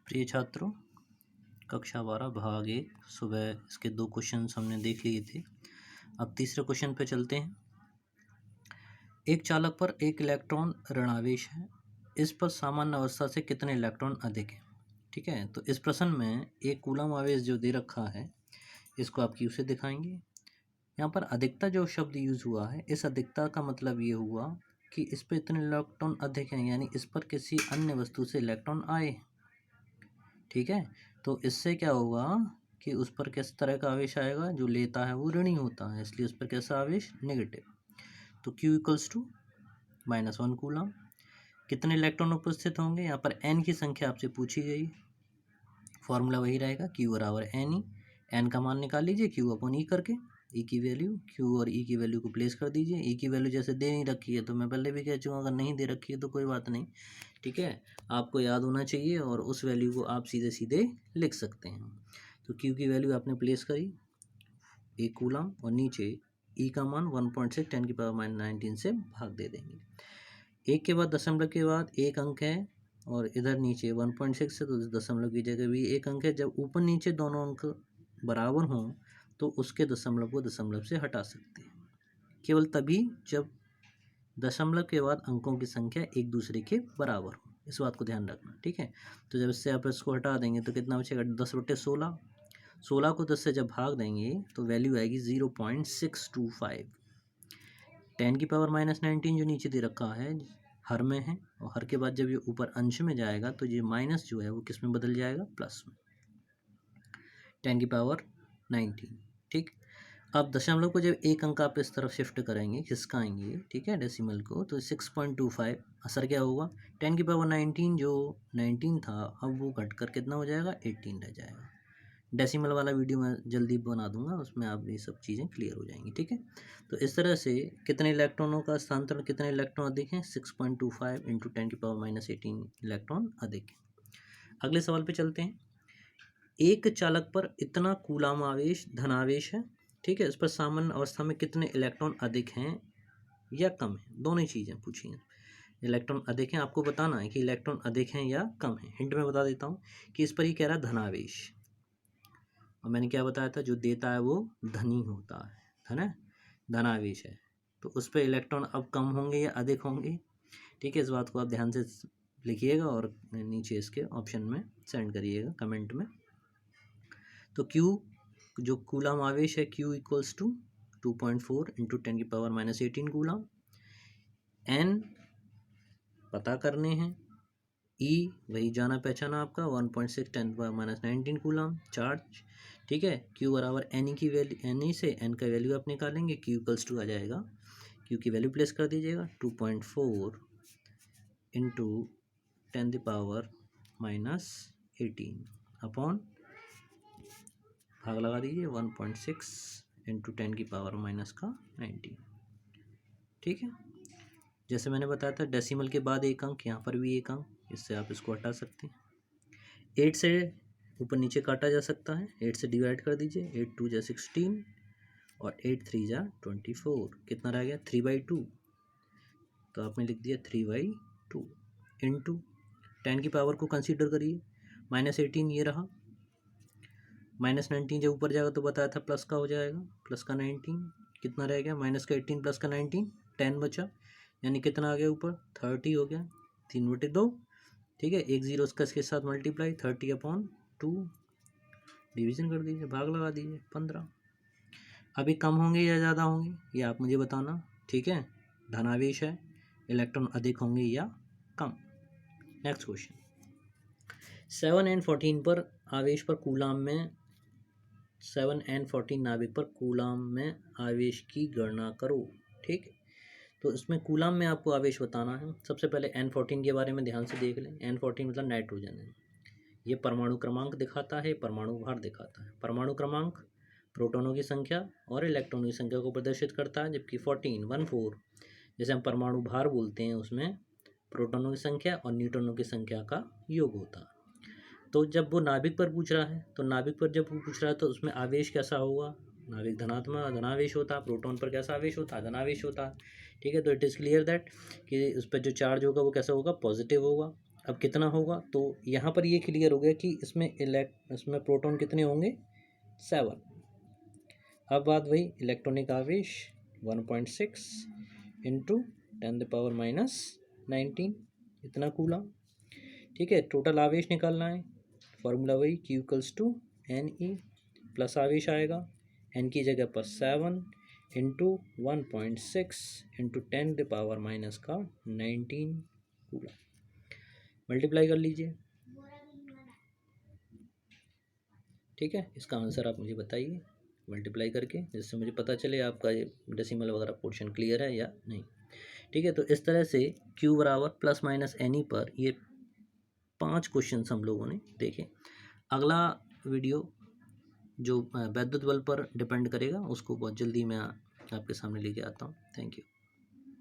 प्रिय छात्रों, कक्षा 12 भाग 1 सुबह इसके 2 क्वेश्चन हमने देख लिए थे। अब तीसरे क्वेश्चन पे चलते हैं। एक चालक पर एक इलेक्ट्रॉन ऋणावेश है, इस पर सामान्य अवस्था से कितने इलेक्ट्रॉन अधिक हैं। ठीक है, तो इस प्रश्न में एक कूलम आवेश जो दे रखा है इसको आप क्यू से दिखाएंगे। यहाँ पर अधिकता जो शब्द यूज हुआ है, इस अधिकता का मतलब ये हुआ कि इस पर इतने इलेक्ट्रॉन अधिक हैं, यानी इस पर किसी अन्य वस्तु से इलेक्ट्रॉन आए। ठीक है, तो इससे क्या होगा कि उस पर किस तरह का आवेश आएगा, जो लेता है वो ऋणी होता है, इसलिए उस पर कैसा आवेश, नेगेटिव। तो Q इक्वल्स टू -1 कूलम। कितने इलेक्ट्रॉन उपस्थित होंगे, यहाँ पर n की संख्या आपसे पूछी गई। फॉर्मूला वही रहेगा, Q बराबर NE। n का मान निकाल लीजिए Q अपॉन E करके। E की वैल्यू, Q और E की वैल्यू को प्लेस कर दीजिए। E की वैल्यू जैसे दे नहीं रखी है तो मैं पहले भी कह चुका, अगर नहीं दे रखी है तो कोई बात नहीं। ठीक है, आपको याद होना चाहिए और उस वैल्यू को आप सीधे सीधे लिख सकते हैं। तो Q की वैल्यू आपने प्लेस करी 1 कूलम और नीचे E का मान 1.6 10⁻⁹ से भाग दे देंगे। एक के बाद दशमलव के बाद एक अंक है और इधर नीचे 1.6 है तो दशमलव की जगह भी एक अंक है। जब ऊपर नीचे दोनों अंक बराबर हों तो उसके दशमलव को दशमलव से हटा सकते हैं, केवल तभी जब दशमलव के बाद अंकों की संख्या एक दूसरे के बराबर हो। इस बात को ध्यान रखना। ठीक है, तो जब इससे आप इसको हटा देंगे तो कितना बचेगा, 10/16। 16 को 10 से जब भाग देंगे तो वैल्यू आएगी 0.625। 10⁻⁻19 जो नीचे दे रखा है हर में है, और हर के बाद जब ये ऊपर अंश में जाएगा तो ये माइनस जो है वो किस में बदल जाएगा, प्लस में, 10⁻19। ठीक, अब दशमलव को जब एक अंक आप इस तरफ शिफ्ट करेंगे, खिसकाएंगे, ठीक है, डेसिमल को, तो 6.25 असर क्या होगा, 10⁻19 जो 19 था अब वो घट कर कितना हो जाएगा, 18 रह जाएगा। डेसिमल वाला वीडियो मैं जल्दी बना दूंगा, उसमें आप ये सब चीज़ें क्लियर हो जाएंगी। ठीक है, तो इस तरह से कितने इलेक्ट्रॉनों का स्थानांतरण, कितने इलेक्ट्रॉन अधिक हैं, 6.25 इंटू 10⁻−18 इलेक्ट्रॉन अधिक है। अगले सवाल पे चलते हैं। एक चालक पर इतना कूलाम आवेश धनावेश है, ठीक है, इस पर सामान्य अवस्था में कितने इलेक्ट्रॉन अधिक हैं या कम है, दोनों ही चीज़ें पूछी हैं। इलेक्ट्रॉन अधिक हैं, आपको बताना है कि इलेक्ट्रॉन अधिक हैं या कम हैं। हिंट में बता देता हूँ कि इस पर ही कह रहा है धनावेश, और मैंने क्या बताया था, जो देता है वो धनी होता है ना, धनावेश है, तो उस पर इलेक्ट्रॉन अब कम होंगे या अधिक होंगे। ठीक है, इस बात को आप ध्यान से लिखिएगा और नीचे इसके ऑप्शन में सेंड करिएगा कमेंट में। तो Q जो कूलाम आवेश है, Q equals to 2.4 into 10⁻−18 coulomb. N पता करने हैं, E वही जाना पहचाना आपका 1.6 10⁻−19 कूलाम चार्ज। ठीक है, Q बराबर NE की वैल्यू, NE से N का वैल्यू आप निकालेंगे, Q इक्वल्स टू आ जाएगा, Q की वैल्यू प्लेस कर दीजिएगा 2.4 इंटू 10⁻−18 अपॉन भाग लगा दीजिए 1.6 इंटू 10⁻⁻19। ठीक है, जैसे मैंने बताया था डेसिमल के बाद एक अंक, यहाँ पर भी एक अंक, इससे आप इसको हटा सकते हैं। 8 से ऊपर नीचे काटा जा सकता है, 8 से डिवाइड कर दीजिए, 8 2 जा 16 और 8 3 जा 24, कितना रह गया 3/2, तो आपने लिख दिया 3/2 इंटू 10 की पावर को कंसीडर करिए, -18 ये रहा, -19 जब ऊपर जाएगा तो बताया था प्लस का हो जाएगा, प्लस का 19, कितना रह गया, माइनस का 18 प्लस का 19, 10 बचा, यानी कितना आ गया ऊपर, 30 हो गया, 3/2। ठीक है, एक जीरो इसका इसके साथ मल्टीप्लाई, 30/2 डिवीजन कर दीजिए, भाग लगा दीजिए 15। अभी कम होंगे या ज़्यादा होंगे ये आप मुझे बताना। ठीक है, धनावेश है, इलेक्ट्रॉन अधिक होंगे या कम। नेक्स्ट क्वेश्चन, 7n14 पर आवेश पर कूलाम में 7n14 नाभिक पर कूलाम में आवेश की गणना करो। ठीक, तो इसमें कूलाम में आपको आवेश बताना है। सबसे पहले n14 के बारे में ध्यान से देख लें। n14 मतलब नाइट्रोजन है, ये परमाणु क्रमांक दिखाता है, परमाणु भार दिखाता है। परमाणु क्रमांक प्रोटॉनों की संख्या और इलेक्ट्रॉनों की संख्या को प्रदर्शित करता है, जबकि 14 जैसे हम परमाणु भार बोलते हैं उसमें प्रोटॉनों की संख्या और न्यूट्रॉनों की संख्या का योग होता है। तो जब वो नाभिक पर पूछ रहा है, तो नाभिक पर जब वो पूछ रहा है तो उसमें आवेश कैसा होगा, नाभिक धनात्मक धनावेश होता है, प्रोटॉन पर कैसा आवेश होता है, धनावेश होता है। ठीक है, तो इट इज़ क्लियर दैट कि उस पर जो चार्ज होगा वो कैसा होगा, पॉजिटिव होगा। अब कितना होगा, तो यहाँ पर ये क्लियर हो गया कि इसमें प्रोटॉन कितने होंगे, 7। अब बात वही, इलेक्ट्रॉनिक आवेश 1.6 इंटू 10⁻⁻19 इतना कूलम। ठीक है, टोटल आवेश निकालना है, फॉर्मूला वही Q=Ne प्लस आवेश आएगा, n की जगह पर 7 इंटू 1.6 इंटू 10⁻⁻19 कूलम। मल्टीप्लाई कर लीजिए। ठीक है, इसका आंसर आप मुझे बताइए मल्टीप्लाई करके, जिससे मुझे पता चले आपका ये डेसिमल वगैरह पोर्शन क्लियर है या नहीं। ठीक है, तो इस तरह से Q बराबर प्लस माइनस NE पर ये 5 क्वेश्चन हम लोगों ने देखे। अगला वीडियो जो वैद्युत बल पर डिपेंड करेगा उसको बहुत जल्दी मैं आपके सामने लेके आता हूँ। Thank you.